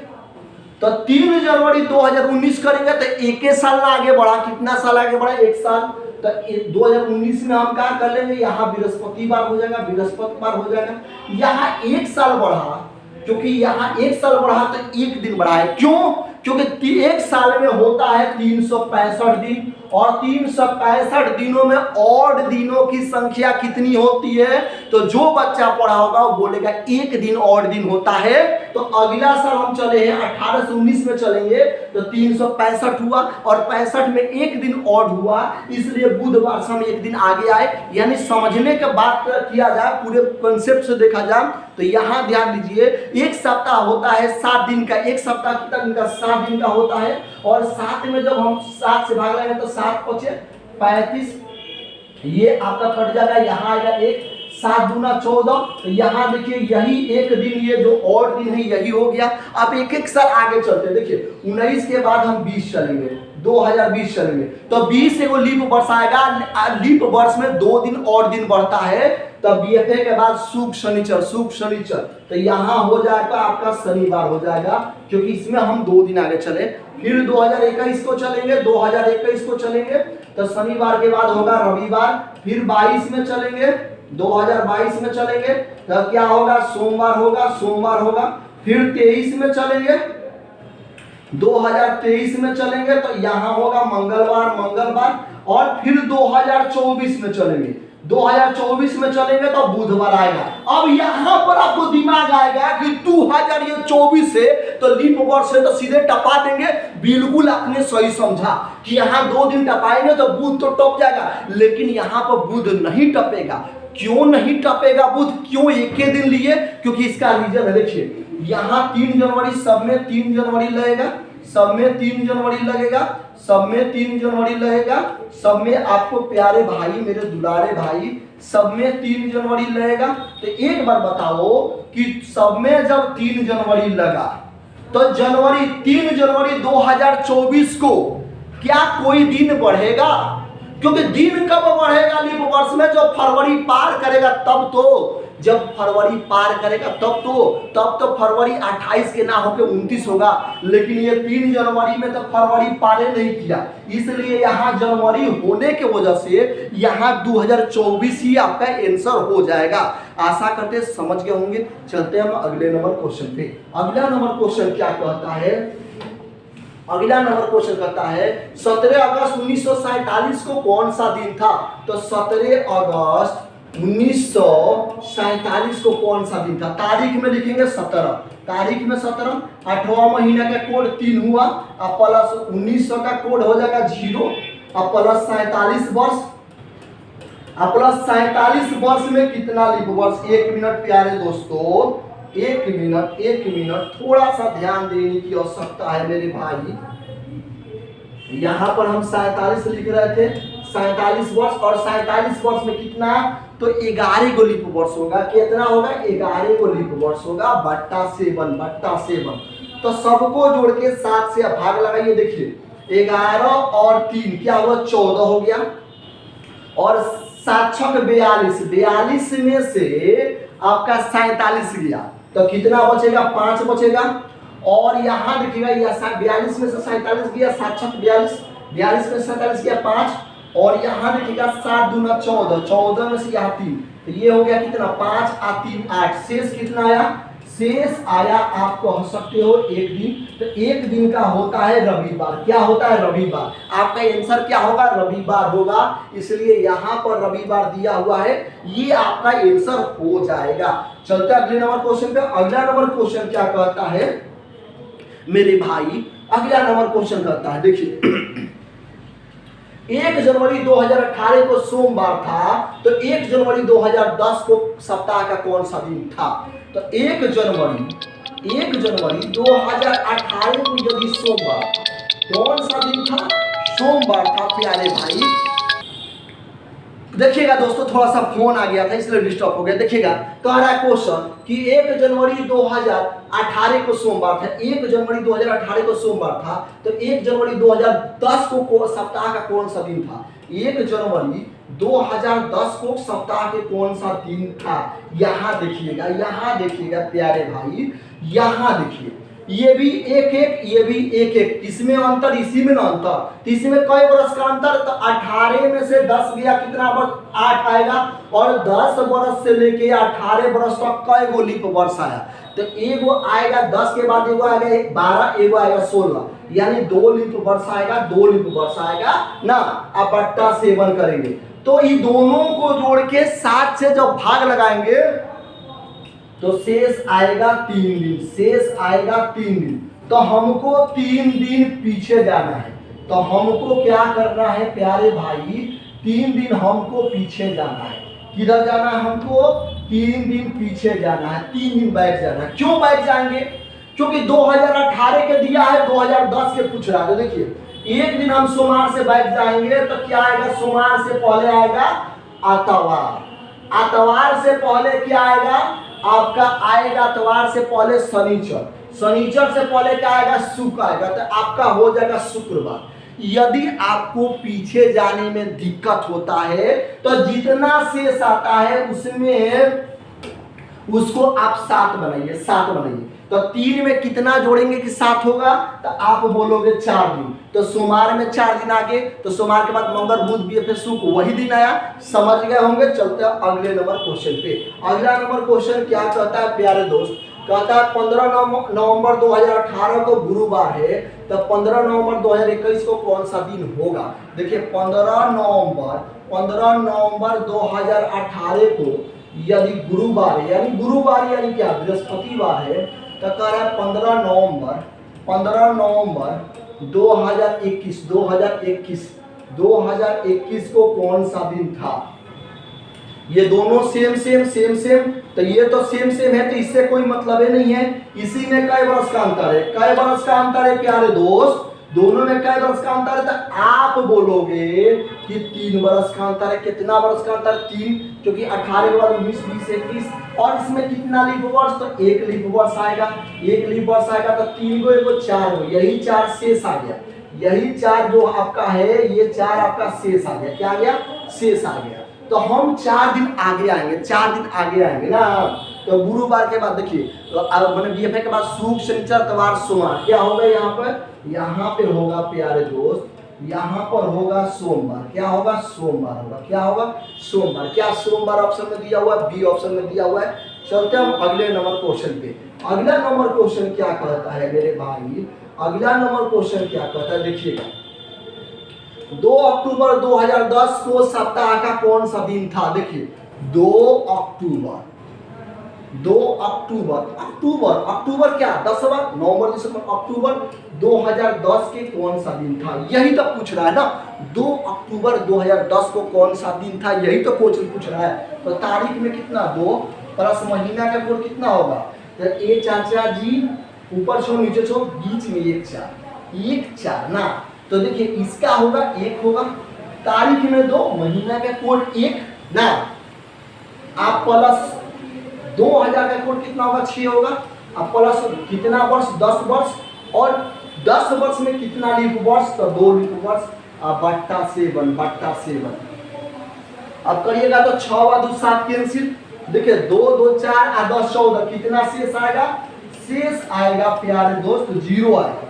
तो 3 जनवरी 2019 करेंगे तो एक साल आगे बढ़ा, कितना साल आगे बढ़ा, 1 साल। तो 2019 में हम क्या कर लेंगे, यहाँ बृहस्पतिवार हो जाएगा, बृहस्पतिवार हो जाएगा। यहाँ 1 साल बढ़ा, क्योंकि यहाँ 1 साल बढ़ा तो 1 दिन बढ़ा है। क्यों? क्योंकि 1 साल में होता है 365 दिन और 365 दिनों में ऑड दिनों की संख्या कितनी होती है। तो जो बच्चा पढ़ा होगा वो बोलेगा 1 दिन ऑड दिन होता है। तो अगला साल हम चले हैं 18 से 19 में चलेंगे तो 365 हुआ और 65 में 1 दिन ऑड हुआ, इसलिए बुधवार से हम 1 दिन आगे आए। यानी समझने के बात किया जाए, पूरे कंसेप्ट से देखा जाए तो यहाँ ध्यान दीजिए 1 सप्ताह होता है 7 दिन का, 1 सप्ताह कितना दिन का, 7 दिन का होता है। और 7 में जब हम 7 से भाग लेंगे तो 7 × 5 = 35, ये आपका कट जाएगा, यहाँ आएगा 1, 7 दूना 14। तो यहाँ देखिए यही 1 दिन, ये जो और दिन है यही हो गया। अब एक साल आगे चलते हैं। देखिए 19 के बाद हम 20 चलेंगे, 2020 चलेंगे तो 20 एगो लीप वर्ष आएगा। लीप वर्ष में 2 दिन और दिन बढ़ता है। तब बीएफए के बाद शुक्र शनिचर, तो यहाँ हो जाएगा आपका शनिवार हो जाएगा, क्योंकि इसमें हम 2 दिन आगे चले। फिर 2021 को चलेंगे, 2021 को चलेंगे तो शनिवार के बाद होगा रविवार। फिर 22 में चलेंगे, 2022 में चलेंगे तो क्या होगा, सोमवार होगा। फिर 23 में चलेंगे, 2023 में चलेंगे तो यहाँ होगा मंगलवार। और फिर 2024 में चलेंगे, 2024 में चलेंगे तो बुधवार आएगा। अब यहाँ पर आपको दिमाग आएगा कि 2024 से तो लीप वर्ष से तो सीधे टपा देंगे। बिल्कुल आपने सही समझा कि यहाँ 2 दिन टपाएंगे तो बुध तो टप जाएगा, लेकिन यहाँ पर बुध नहीं टपेगा। क्यों नहीं टपेगा बुध, क्यों 1 दिन लिए? क्योंकि इसका रीजन है, देखिए यहाँ 3 जनवरी, सब में 3 जनवरी लगेगा, सब में 3 जनवरी लगेगा, सब में 3 जनवरी लगेगा, सब में आपको प्यारे भाई, मेरे दुलारे भाई, सब में 3 जनवरी लगेगा। तो एक बार बताओ कि सब में जब 3 जनवरी लगा तो 3 जनवरी 2024 को क्या कोई दिन बढ़ेगा? क्योंकि दिन कब बढ़ेगा लीप वर्ष में, जब फरवरी पार करेगा तब तो। जब फरवरी पार करेगा तब तो फरवरी 28 के ना होकर 29 होगा। लेकिन ये 3 जनवरी में तो फरवरी पारे नहीं किया, इसलिए यहाँ जनवरी होने के वजह से यहाँ 2024 ही आपका आंसर हो जाएगा। आशा करते समझ गए होंगे। चलते हैं हम अगले नंबर क्वेश्चन पे। अगला नंबर क्वेश्चन क्या कहता है? अगला नंबर क्वेश्चन कहता है 17 अगस्त 1947 को कौन सा दिन था? तो 17 अगस्त 1947 को कौन सा दिन था? तारीख में लिखेंगे 17, तारीख में 17, 8वां महीना का कोड 3 हुआ, अब प्लस 1900 का कोड हो जाएगा 0, अब प्लस 47 वर्ष, अब प्लस 47 वर्ष में कितना लीप वर्ष? 1 मिनट प्यारे दोस्तों, 1 मिनट थोड़ा सा ध्यान देने की आवश्यकता है मेरे भाई। यहाँ पर हम 47 लिख रहे थे, 47 वर्ष, और 47 वर्ष में कितना? तो 11 गो लीप वर्ष होगा। कितना होगा? 11 गो लीप वर्ष होगा, बट्टा 7। तो सबको जोड़ के 7 से भाग लगाइए। देखिए 11 और 3 क्या हुआ 14 हो गया, और 7 छक 42, 42 में से आपका 47 गया तो कितना बचेगा 5 बचेगा। और यहाँ देखिएगा यह 42 में से 47 गया, 7 छक 42, 42 में से 47 गया 5, और यहाँ देखिएगा 7 दूना 14, 14 में से यहाँ 3, तो ये हो गया कितना 5 और 3 8, शेष कितना आया, शेष आया आप कह सकते हो एक दिन। तो एक दिन का होता है रविवार, क्या होता है रविवार, आपका आंसर क्या होगा रविवार होगा, इसलिए यहाँ पर रविवार दिया हुआ है, ये आपका आंसर हो जाएगा। चलते अगले नंबर क्वेश्चन पे। अगला नंबर क्वेश्चन क्या कहता है मेरे भाई, अगला नंबर क्वेश्चन कहता है देखिए 1 जनवरी 2018 को सोमवार था, तो 1 जनवरी 2010 को सप्ताह का कौन सा दिन था। तो 1 जनवरी 2018 को यदि सोमवार, कौन सा दिन था, सोमवार था प्यारे भाई। देखिएगा दोस्तों थोड़ा सा फोन आ गया था इसलिए डिस्टर्ब हो गया। देखिएगा कह रहा है क्वेश्चन कि 1 जनवरी 2018 को सोमवार था, 1 जनवरी 2018 को सोमवार था, तो 1 जनवरी 2010 को सप्ताह का कौन सा दिन था। 1 जनवरी 2010 को सप्ताह के कौन सा दिन था, यहाँ देखिएगा प्यारे भाई, यहाँ देखिए ये भी एक एक, ये भी एक एक, इसमें अंतर, इसी में ना अंतर, तो इसमें कई वर्ष का अंतर, तो 18 में से 10 गया कितना वर्ष 8 आएगा, और 10 वर्ष से लेके 18 वर्ष तक कई गो लीप वर्ष आया, तो एगो आएगा 10 के बाद एगो आएगा 12, एगो आएगा 16, यानी 2 लीप वर्ष आएगा, 2 लीप वर्ष आएगा ना, आप बट्टा 7 करेंगे तो ये दोनों को जोड़ के 7 से जब भाग लगाएंगे तो शेष आएगा 3 दिन, शेष आएगा 3 दिन, तो हमको 3 दिन पीछे जाना है, तो हमको क्या करना है प्यारे भाई, 3 दिन हमको पीछे जाना है, किधर जाना है हमको 3 दिन पीछे जाना है, 3 दिन बैठ जाना है। क्यों बैठ जाएंगे, क्योंकि 2018 के दिया है, 2010 के पूछ रहा है। देखिए एक दिन हम सोमवार से बैठ जाएंगे तो क्या आएगा, सोमवार से पहले आएगा आतवार, आतवार से पहले क्या आएगा आपका, आएगा आतवार से पहले शनिचर, शनिचर से पहले क्या आएगा शुक्र आएगा, तो आपका हो जाएगा शुक्रवार। यदि आपको पीछे जाने में दिक्कत होता है तो जितना शेष आता है उसमें उसको आप 7 बनाइए, 7 बनाइए, तो 3 में कितना जोड़ेंगे कि 7 होगा, तो आप बोलोगे 4 दिन, तो सोमवार में 4 दिन आगे, तो सोमवार के बाद मंगल बुध बृहस्पति शुक्र वही दिन आया, समझ गए होंगे। चलते हैं अगले नंबर क्वेश्चन पे। अगला नंबर क्वेश्चन क्या कहता है प्यारे दोस्त, कहता है 15 नवंबर 2018 को गुरुवार है, तो 15 नवंबर 2021 को कौन सा दिन होगा। देखिए 15 नवंबर 2018 को यदि गुरुवार है, यानी गुरुवार यानी क्या बृहस्पतिवार है, तो कह रहा है 15 नवंबर 2021 को कौन सा दिन था। ये दोनों सेम, तो ये तो सेम है, तो इससे कोई मतलब ही नहीं है, इसी में कई वर्ष का अंतर है, कई वर्ष का अंतर है प्यारे दोस्त, दोनों में कई वर्ष का अंतर है, तो आप बोलोगे कि 3 वर्ष का अंतर है। कितना वर्ष का अंतर, 3, क्योंकि 18 के बाद 19, 20, 21, और इसमें कितना लीप वर्ष, तो 1 लीप वर्ष आएगा, 1 लीप वर्ष आएगा, तो 3 को 1 4 हो, यही 4 शेष आ गया, यही 4 जो आपका है, ये 4 आपका शेष आ गया, क्या आ गया, शेष आ गया। तो हम 4 दिन आगे आएंगे, 4 दिन आगे आएंगे ना, तो गुरुवार के बाद देखिए मैंने बीएफए के बाद शुक्र शनिचर इतवार सोमवार, क्या होगा यहाँ पे होगा प्यारे दोस्त, यहाँ पर होगा सोमवार, क्या होगा सोमवार होगा, क्या होगा सोमवार, क्या सोमवार ऑप्शन में दिया हुआ है, बी ऑप्शन में दिया हुआ है। चलते हम अगले नंबर क्वेश्चन पे। अगला नंबर क्वेश्चन क्या कहता है मेरे भाई, अगला नंबर क्वेश्चन क्या कहता है देखिएगा 2 अक्टूबर 2010 को सप्ताह का कौन सा दिन था। देखिए 2 अक्टूबर क्या 10वां, नवंबर दिसंबर अक्टूबर 2010 के कौन सा दिन था, यही तो पूछ रहा है ना। 2 अक्टूबर 2010 को कौन सा दिन था, यही तो क्वेश्चन पूछ रहा है। तो तारीख में कितना 2 प्लस महीना का कोड कितना होगा, तो ए चाचा जी ऊपर छो नीचे छो बीच में 1 4 ना, तो देखिए इसका होगा 1 होगा, तारीख में 2, महीना का कोड 1 ना, आप प्लस 2000 का कोड कितना होगा 6 होगा, अब प्लस कितना वर्ष 10 वर्ष, और 10 वर्ष में कितना लीप वर्ष, तो 2 लीप वर्ष, बट्टा 7। अब करिएगा तो 6 व 2 7 कैंसिल, देखिए 2 2 4 और 10 14, कितना शेष आएगा? शेष आएगा प्यारे दोस्त 0 आएगा।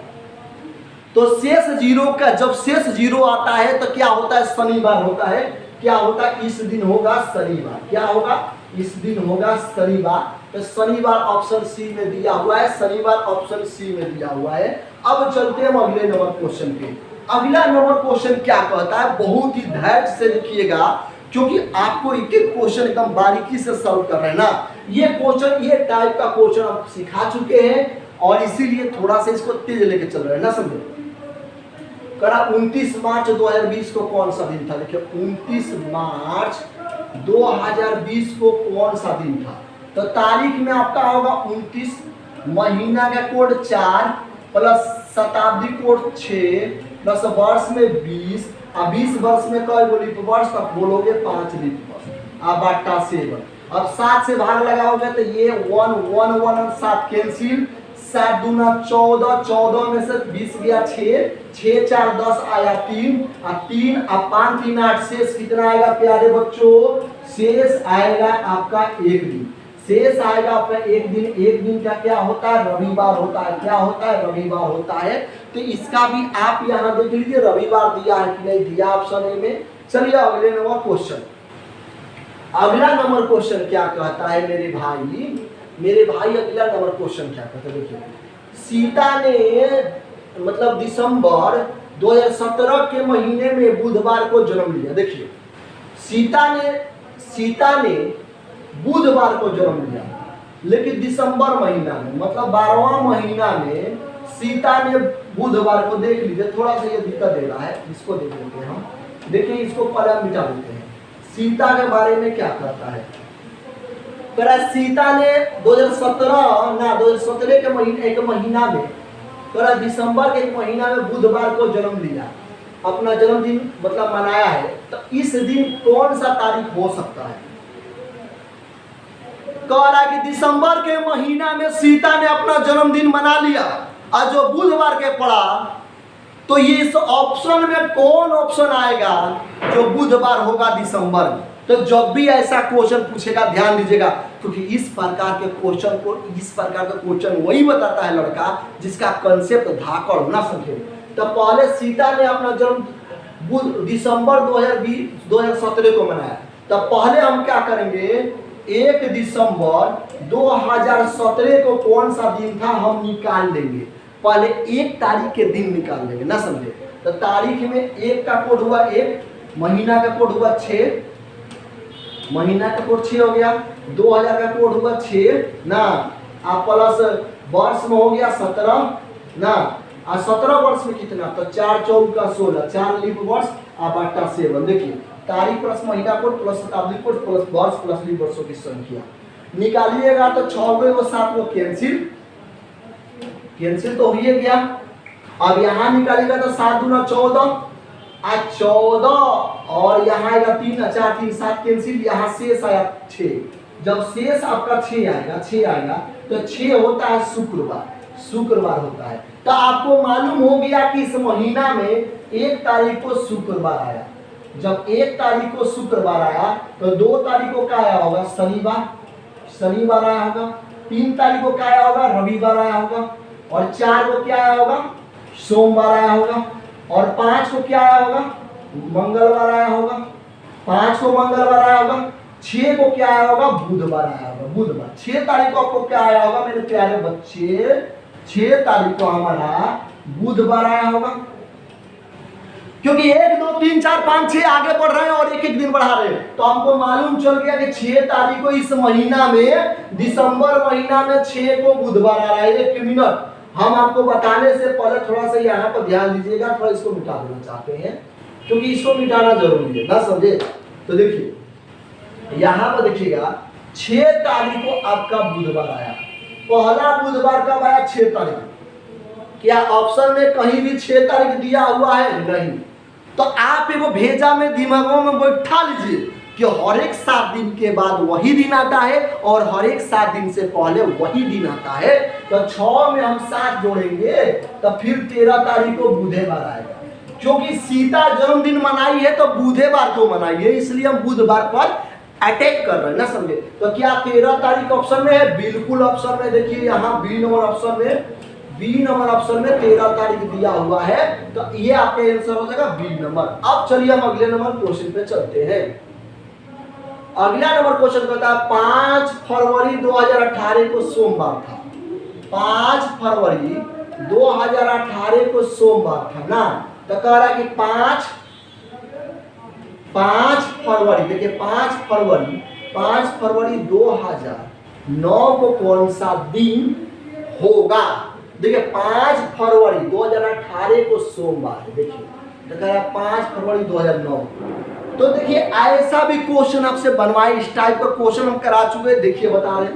तो शेष 0 का, जब शेष 0 आता है तो क्या होता है? शनिवार होता है। क्या होता है? इस दिन होगा शनिवार। क्या होगा? इस दिन होगा शनिवार। तो शनिवार ऑप्शन सी में दिया हुआ है, शनिवार ऑप्शन सी में दिया हुआ है। अब चलते हैं अगले नंबर क्वेश्चन पे। अगला नंबर क्वेश्चन क्या कहता है? बहुत ही धैर्य से लिखिएगा, क्योंकि आपको एक एक क्वेश्चन एकदम बारीकी से सॉल्व कर रहे हैं ना। ये क्वेश्चन, ये टाइप का क्वेश्चन आप सिखा चुके हैं और इसीलिए थोड़ा सा इसको तेज लेके चल रहे हैं ना, समझे। करा 29 मार्च 2020 को कौन सा दिन था? देखिए 29 मार्च 2020 को कौन सा दिन था? तो तारीख में आपका होगा 29, महीना का कोड 4 प्लस शताब्दी कोड 6 प्लस वर्ष में 20, अब 20 वर्ष में कई गो लीप वर्ष, तब बोलोगे 5 लीप वर्ष। अब बट्टा 7, अब 7 से भाग लगाओगे तो ये 1 1 1 और 7 कैंसिल, 7 दूना 14, 14 में से 20 गया 6, 6 4 10 आया 3, और 3 अब 5 3 8, शेष कितना आएगा प्यारे बच्चों? शेष आएगा आपका 1 दिन। शेष आएगा आपका 1 दिन। 1 दिन का क्या होता है? रविवार होता है। क्या होता है? रविवार होता है। तो इसका भी आप यहाँ देख लीजिए रविवार दिया है कि नहीं दिया ऑप्शन ए में। चलिए अगले नंबर क्वेश्चन। अगला नंबर क्वेश्चन क्या कहता है मेरे भाई? अगला नंबर क्वेश्चन क्या कहता है? देखिए सीता ने मतलब दिसंबर 2017 के महीने में बुधवार को जन्म लिया। देखिए सीता ने बुधवार को जन्म लिया, लेकिन दिसंबर महीना में मतलब 12वां महीना में सीता ने बुधवार को, देख लीजिए थोड़ा सा ये दिक्कत दे रहा है, इसको देख लेते हैं हम। देखिए इसको पहले मिटा देते हैं। सीता के बारे में क्या कहता है? सीता ने 2017 के महीने एक महीना में दिसंबर के एक महीना में बुधवार को जन्म लिया, अपना जन्मदिन मतलब मनाया है। तो इस दिन कौन सा तारीख हो सकता है? कह रहा कि दिसंबर के महीना में सीता ने अपना जन्मदिन मना लिया और जो बुधवार के पड़ा, तो ये इस ऑप्शन में कौन ऑप्शन आएगा जो बुधवार होगा दिसंबर में? तो जब भी ऐसा क्वेश्चन पूछेगा ध्यान दीजिएगा, क्योंकि इस प्रकार के क्वेश्चन वही बताता है लड़का जिसका कंसेप्ट धाकड़ होना समझे। तो पहले सीता ने अपना जन्म दिसंबर 2017 को मनाया। तो पहले हम क्या करेंगे? 1 दिसंबर 2017 को कौन सा दिन था हम निकाल लेंगे। पहले 1 तारीख के दिन निकाल लेंगे ना, समझे। तो तारीख में 1 का कोड हुआ 1, महीना का कोड हुआ 6, महीना का कोड 6 हो गया, 2000 का कोड हुआ 6 ना, आप प्लस वर्ष में हो गया 17 ना, और 17 वर्ष में कितना? तो 4 4 का 16, 4 लीप वर्ष और बट्टा 7। देखिए तारीख प्लस महीना कोड प्लस शताब्दी कोड प्लस वर्ष प्लस लीप वर्षों की संख्या निकालिएगा तो 6 को 7 को कैंसिल तो हो ही गया। अब यहाँ निकालिएगा तो 7 दूना 14 और यहाँ आएगा 3 4 3 7 कैंसिल, यहाँ शेष आया 6। जब शेष आपका 6 आएगा तो 6 होता है शुक्रवार होता है। तो आपको मालूम हो गया कि इस महीना में 1 तारीख को शुक्रवार आया। जब 1 तारीख को शुक्रवार आया तो 2 तारीख को क्या आया होगा? शनिवार आया होगा। 3 तारीख को क्या आया होगा? रविवार आया होगा। और 4 को क्या आया होगा? सोमवार आया होगा। और 5 को क्या आया होगा? मंगलवार आया होगा। 5 को मंगलवार आया होगा। 6 को क्या आया होगा? बुधवार आया होगा। बुधवार 6 तारीख को आपको क्या आया होगा मेरे प्यारे बच्चे? 6 तारीख को हमारा बुधवार आया होगा, क्योंकि 1 2 3 4 5 6 आगे बढ़ रहे हैं और एक एक दिन बढ़ा रहे हैं। तो हमको मालूम चल गया कि 6 तारीख को इस महीना में दिसंबर महीना में 6 को बुधवार आ रहा है। 1 मिनट, हम आपको बताने से पहले थोड़ा सा यहाँ पर ध्यान दीजिएगा, थोड़ा इसको मिटा देना चाहते हैं क्योंकि इसको मिटाना जरूरी है ना, समझे। तो देखिए यहाँ पर देखिएगा 6 तारीख को आपका बुधवार आया। पहला बुधवार कब आया? 6 तारीख। क्या ऑप्शन में कहीं भी 6 तारीख दिया हुआ है? नहीं। तो आप वो भेजा में दिमागों में बैठा लीजिए कि हर एक 7 दिन के बाद वही दिन आता है और हर एक 7 दिन से पहले वही दिन आता है। तो 6 में हम 7 जोड़ेंगे तो फिर 13 तारीख को बुधवार आएगा। क्योंकि सीता जन्मदिन मनाई है तो बुधवार को मनाई है, इसलिए हम बुधवार पर अटैक कर रहे हैं ना, समझे। तो क्या 13 तारीख ऑप्शन में है? बिल्कुल ऑप्शन में। देखिए यहाँ बी नंबर ऑप्शन में 13 तारीख दिया हुआ है, तो ये आपका आंसर हो जाएगा बी नंबर। अब चलिए हम अगले नंबर क्वेश्चन पे चलते हैं। अगला नंबर क्वेश्चन कहता है 5 फरवरी 2018 को सोमवार था। 5 फरवरी 2018 को सोमवार था ना, तो कह रहा है कि 5 फरवरी, देखिए 5 फरवरी 2009 को कौन सा दिन होगा। देखिए 5 फरवरी 2018 को सोमवार है। देखिए तो कह रहा है 5 फरवरी 2009। तो देखिए ऐसा भी क्वेश्चन आपसे बनवाए, इस टाइप का क्वेश्चन हम करा चुके हैं। देखिए बता रहे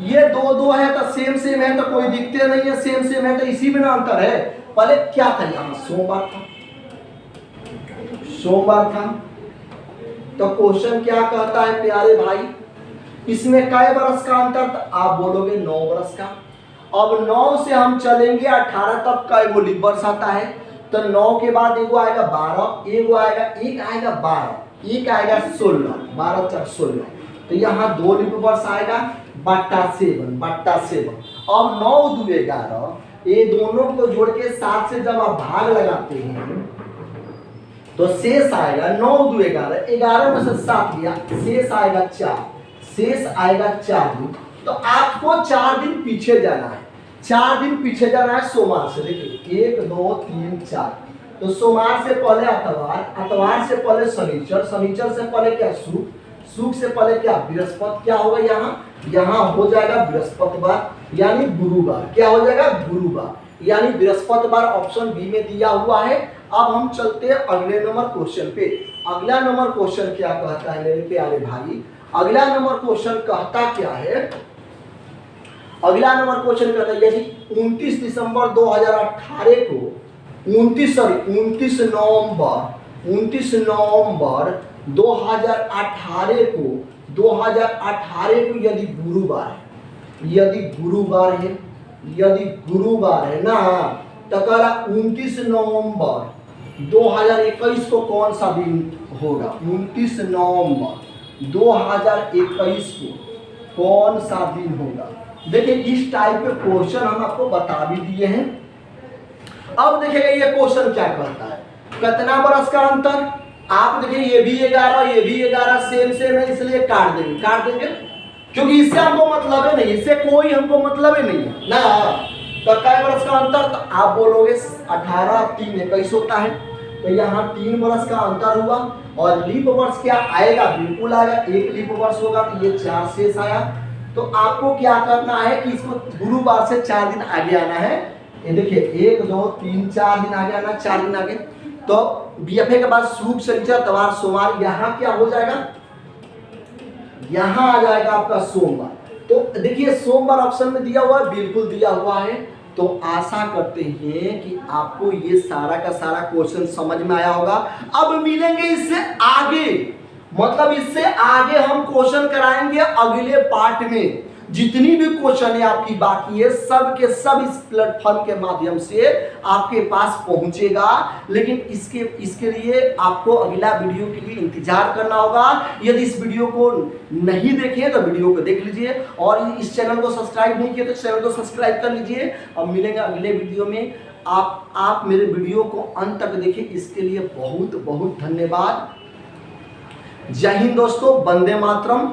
ये 2 है तो सेम है, तो कोई दिखते नहीं है, सेम है, तो इसी में ना अंतर है। पहले क्या था, यहाँ सोमवार था। तो क्वेश्चन क्या कहता है प्यारे भाई, इसमें कै बरस का अंतर? तो आप बोलोगे 9 बरस का। अब 9 से हम चलेंगे 18 तक, कै गो लीप वर्ष आता है? तो 9 के बाद एगो आएगा 12, एगो आएगा 12, एक आएगा 16, 12 4 16। तो यहाँ 2 लीप वर्ष आएगा बट्टा 7। अब 9 2 11, ये दोनों को जोड़ के 7 से जब आप भाग लगाते हैं तो शेष आएगा 9 2 11, 11 में से 7 लिया, शेष आएगा 4 दिन। तो आपको 4 दिन पीछे जाना है, 4 दिन पीछे जाना है सोमवार से। देखिए 1 2 3 4, तो सोमवार से पहले अतवार से पहले शनिचर से पहले क्या सुख से पहले क्या बृहस्पति, क्या होगा यहाँ हो जाएगा बृहस्पतिवार यानी गुरुवार। क्या हो जाएगा? गुरुवार यानी बृहस्पतिवार। ऑप्शन बी में दिया हुआ है। अब हम चलते हैं अगले नंबर क्वेश्चन पे। अगला नंबर क्वेश्चन क्या कहता है मेरे प्यारे भाई? अगला नंबर क्वेश्चन कहता क्या है? अगला नंबर क्वेश्चन कहता है यदि 29 दिसंबर 2018 को 29 नवंबर 2018 को यदि गुरुवार है ना, तो कह रहा 29 नवंबर 2021 को कौन सा दिन होगा? 29 नवंबर 2021 को कौन सा दिन होगा? देखिए इस टाइप के क्वेश्चन हम आपको बता भी दिए हैं। अब देखिएगा ये क्वेश्चन क्या कहता है, कितना बरस का अंतर? आप देखिए ये भी 11 सेम है, इसलिए काट देंगे क्योंकि इससे हमको मतलब है नहीं, इससे कोई हमको मतलब ही नहीं है ना। तो कै बरस का अंतर? तो आप बोलोगे 18 3 21 होता है, तो यहाँ 3 बरस का अंतर हुआ। और लीप वर्ष क्या आएगा? बिल्कुल आएगा, 1 लीप वर्ष होगा, तो ये 4 शेष आया। तो आपको क्या करना है कि इसको गुरुवार से 4 दिन आगे आना है। ये देखिए 1 2 3 4 दिन आगे आना, 4 दिन आगे। तो बीएफए के बाद सुख शनिचर इतवार सोमवार, यहाँ क्या हो जाएगा? यहाँ आ जाएगा आपका सोमवार। तो देखिए सोमवार ऑप्शन में दिया हुआ है, बिल्कुल दिया हुआ है। तो आशा करते हैं कि आपको ये सारा का सारा क्वेश्चन समझ में आया होगा। अब मिलेंगे इससे आगे, मतलब इससे आगे हम क्वेश्चन कराएंगे अगले पार्ट में। जितनी भी क्वेश्चन है आपकी बाकी है, सब के सब इस प्लेटफॉर्म के माध्यम से आपके पास पहुंचेगा। लेकिन इसके लिए आपको अगला वीडियो के लिए इंतजार करना होगा। यदि इस वीडियो को नहीं देखे तो वीडियो को देख लीजिए, और इस चैनल को सब्सक्राइब नहीं किया तो चैनल को सब्सक्राइब कर लीजिए। और मिलेंगे अगले वीडियो में। आप मेरे वीडियो को अंत तक देखें, इसके लिए बहुत बहुत धन्यवाद। जय हिंद दोस्तों, वंदे मातरम।